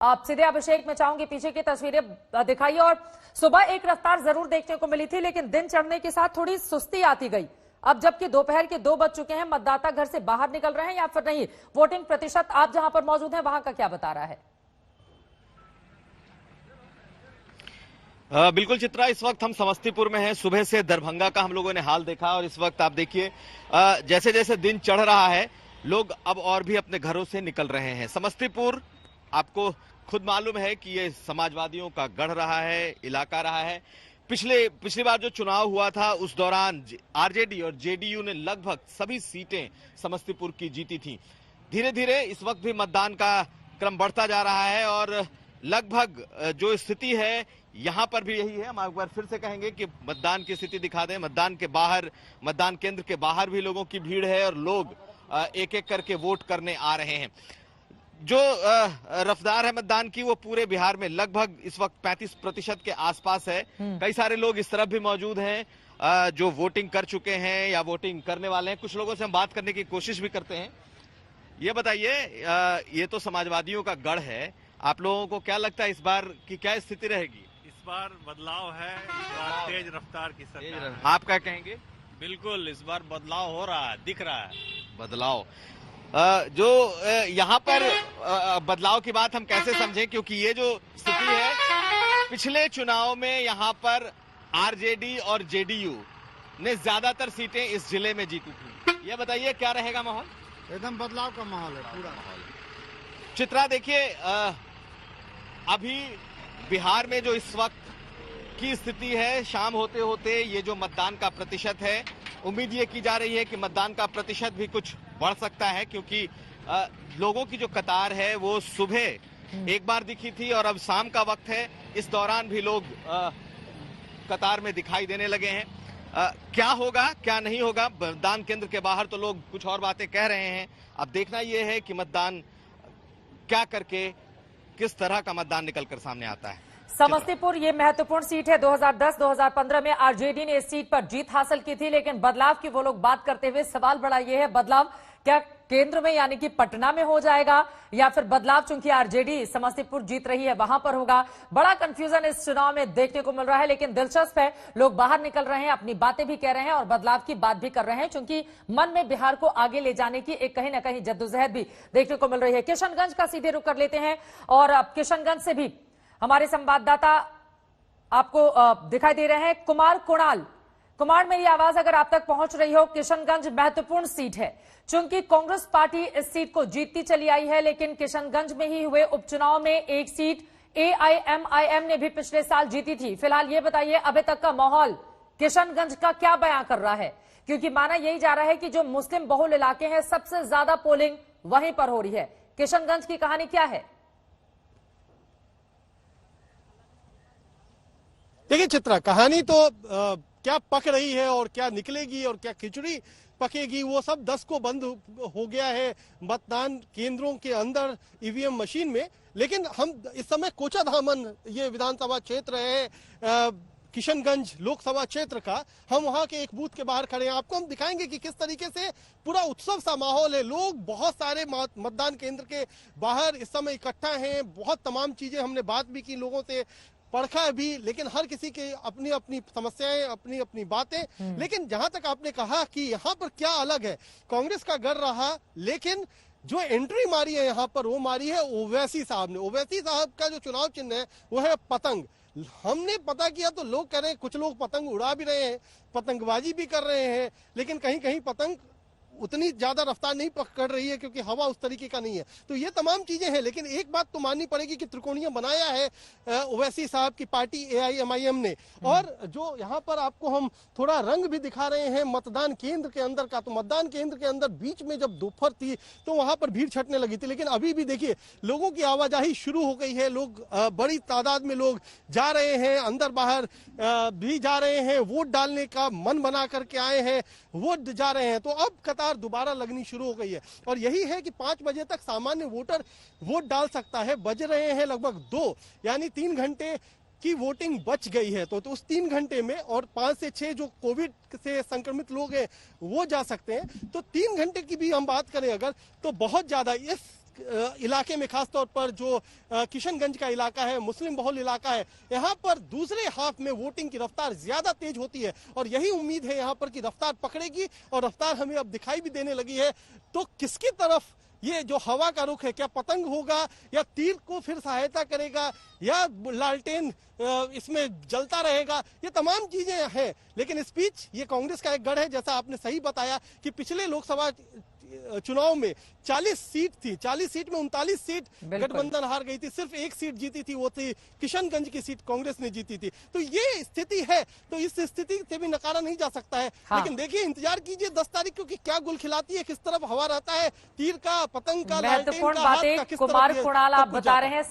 आप सीधे अभिषेक में चाहूंगी पीछे की तस्वीरें दिखाइए। और सुबह एक रफ्तार जरूर देखने को मिली थी, लेकिन दिन चढ़ने के साथ थोड़ी सुस्ती आती गई। अब जबकि दोपहर के 2 बज चुके हैं, मतदाता घर से बाहर निकल रहे हैं या फिर नहीं? वोटिंग प्रतिशत आप जहां पर मौजूद हैं वहां का क्या बता रहा है? बिल्कुल चित्रा, इस वक्त हम समस्तीपुर में हैं। सुबह से दरभंगा का हम लोगों ने हाल देखा और इस वक्त आप देखिए जैसे जैसे दिन चढ़ रहा है लोग अब और भी अपने घरों से निकल रहे हैं। समस्तीपुर आपको खुद मालूम है कि ये समाजवादियों का गढ़ रहा है, इलाका रहा है। पिछली बार जो चुनाव हुआ था उस दौरान आरजेडी और जेडीयू ने लगभग सभी सीटें समस्तीपुर की जीती थी। धीरे धीरे इस वक्त भी मतदान का क्रम बढ़ता जा रहा है और लगभग जो स्थिति है यहां पर भी यही है। हम एक बार फिर से कहेंगे कि मतदान की स्थिति दिखा दें। मतदान के बाहर, मतदान केंद्र के बाहर भी लोगों की भीड़ है और लोग एक एक करके वोट करने आ रहे हैं। जो रफ्तार है मतदान की वो पूरे बिहार में लगभग इस वक्त 35% के आसपास है। कई सारे लोग इस तरफ भी मौजूद हैं जो वोटिंग कर चुके हैं या वोटिंग करने वाले हैं। कुछ लोगों से हम बात करने की कोशिश भी करते हैं। ये बताइए, ये तो समाजवादियों का गढ़ है, आप लोगों को क्या लगता है इस बार की क्या स्थिति रहेगी? इस बार बदलाव है, इस बार तेज रफ्तार की सरकार। आप क्या कहेंगे? बिल्कुल, इस बार बदलाव हो रहा है, दिख रहा है बदलाव। जो यहाँ पर बदलाव की बात हम कैसे समझें, क्योंकि ये जो स्थिति है पिछले चुनाव में यहाँ पर आरजेडी और जेडीयू ने ज्यादातर सीटें इस जिले में जीती थी। ये बताइए क्या रहेगा माहौल? एकदम बदलाव का माहौल है, पूरा माहौल। चित्रा देखिए, अभी बिहार में जो इस वक्त की स्थिति है, शाम होते होते ये जो मतदान का प्रतिशत है, उम्मीद ये की जा रही है कि मतदान का प्रतिशत भी कुछ बढ़ सकता है, क्योंकि लोगों की जो कतार है वो सुबह एक बार दिखी थी और अब शाम का वक्त है। इस दौरान भी लोग कतार में दिखाई देने लगे हैं। क्या होगा क्या नहीं होगा, मतदान केंद्र के बाहर तो लोग कुछ और बातें कह रहे हैं। अब देखना यह है कि मतदान क्या करके किस तरह का मतदान निकलकर सामने आता है। समस्तीपुर ये महत्वपूर्ण सीट है। 2010-2015 में आरजेडी ने इस सीट पर जीत हासिल की थी, लेकिन बदलाव की वो लोग बात करते हुए सवाल बड़ा ये है, बदलाव क्या केंद्र में यानी कि पटना में हो जाएगा या फिर बदलाव चूंकि आरजेडी समस्तीपुर जीत रही है वहां पर होगा? बड़ा कंफ्यूजन इस चुनाव में देखने को मिल रहा है, लेकिन दिलचस्प है, लोग बाहर निकल रहे हैं, अपनी बातें भी कह रहे हैं और बदलाव की बात भी कर रहे हैं, क्योंकि मन में बिहार को आगे ले जाने की एक कहीं ना कहीं जद्दोजहद भी देखने को मिल रही है। किशनगंज का सीधे रुख कर लेते हैं और अब किशनगंज से भी हमारे संवाददाता आपको दिखाई दे रहे हैं, कुमार मेरी आवाज अगर आप तक पहुंच रही हो। किशनगंज महत्वपूर्ण सीट है, चूंकि कांग्रेस पार्टी इस सीट को जीतती चली आई है, लेकिन किशनगंज में ही हुए उपचुनाव में एक सीट एआईएमआईएम ने भी पिछले साल जीती थी। फिलहाल ये बताइए अभी तक का माहौल किशनगंज का क्या बयां कर रहा है, क्योंकि माना यही जा रहा है कि जो मुस्लिम बहुल इलाके हैं सबसे ज्यादा पोलिंग वहीं पर हो रही है। किशनगंज की कहानी क्या है? देखिए चित्रा, कहानी तो क्या पक रही है और क्या निकलेगी और क्या खिचड़ी पकेगी वो सब 10 को बंद हो गया है मतदान केंद्रों के अंदर ईवीएम मशीन में। लेकिन हम इस समय कोचाधामन ये विधानसभा क्षेत्र है किशनगंज लोकसभा क्षेत्र का, हम वहां के एक बूथ के बाहर खड़े हैं। आपको हम दिखाएंगे कि किस तरीके से पूरा उत्सव सा माहौल है। लोग बहुत सारे मतदान केंद्र के बाहर इस समय इकट्ठा हैं। बहुत तमाम चीजें हमने बात भी की, लोगों से पढ़ा है भी, लेकिन हर किसी की अपनी अपनी समस्याएं, अपनी अपनी बातें। लेकिन जहां तक आपने कहा कि यहाँ पर क्या अलग है, कांग्रेस का गढ़ रहा, लेकिन जो एंट्री मारी है यहाँ पर वो मारी है ओवैसी साहब ने। ओवैसी साहब का जो चुनाव चिन्ह है वो है पतंग। हमने पता किया तो लोग कह रहे हैं, कुछ लोग पतंग उड़ा भी रहे हैं, पतंगबाजी भी कर रहे हैं, लेकिन कहीं कहीं पतंग उतनी ज्यादा रफ्तार नहीं पकड़ रही है क्योंकि हवा उस तरीके का नहीं है। तो ये तमाम चीजें हैं, लेकिन एक बात तो माननी पड़ेगी कि त्रिकोणीय बनाया है ओवैसी साहब की पार्टी एआईएमआईएम ने। और जो यहाँ पर आपको हम थोड़ा रंग भी दिखा रहे हैं मतदान केंद्र के अंदर का, तो मतदान केंद्र के अंदर बीच में जब दोपहर थी तो वहां पर भीड़ छटने लगी थी, लेकिन अभी भी देखिए लोगों की आवाजाही शुरू हो गई है। लोग बड़ी तादाद में लोग जा रहे हैं, अंदर बाहर भी जा रहे हैं, वोट डालने का मन बना करके आए हैं, वोट जा रहे हैं। तो अब कतार दोबारा लगनी शुरू हो गई है और यही है कि 5 बजे तक सामान्य वोटर वोट डाल सकता है। बज रहे हैं लगभग 2, यानी 3 घंटे की वोटिंग बच गई है। तो उस 3 घंटे में और 5 से 6 जो कोविड से संक्रमित लोग हैं वो जा सकते हैं। तो 3 घंटे की भी हम बात करें अगर, तो बहुत ज्यादा इस इलाके में, खासतौर पर जो किशनगंज का इलाका है, मुस्लिम बहुल इलाका है, यहाँ पर दूसरे हाफ में वोटिंग की रफ्तार ज्यादा तेज होती है और यही उम्मीद है यहाँ पर कि रफ्तार पकड़ेगी और रफ्तार हमें अब दिखाई भी देने लगी है। तो किसकी तरफ ये जो हवा का रुख है, क्या पतंग होगा या तीर को फिर सहायता करेगा या लालटेन इसमें जलता रहेगा, ये तमाम चीजें हैं। लेकिन इस बीच ये कांग्रेस का एक गढ़ है, जैसा आपने सही बताया कि पिछले लोकसभा चुनाव में 40 सीट थी, 40 सीट में 39 सीट गठबंधन हार गई थी, सिर्फ एक सीट जीती थी, वो थी किशनगंज की सीट कांग्रेस ने जीती थी। तो ये स्थिति है, तो इस स्थिति से भी नकारा नहीं जा सकता है। लेकिन देखिए, इंतजार कीजिए 10 तारीख को कि क्या गुल खिलाती है, किस तरफ हवा रहता है, तीर का, पतंग का, लालटेन महत्वपूर्ण का, हाथ का, बातें किस कुमार तरफ ये कुणाल आप सब कुछ बता जाता रहे है। हैं।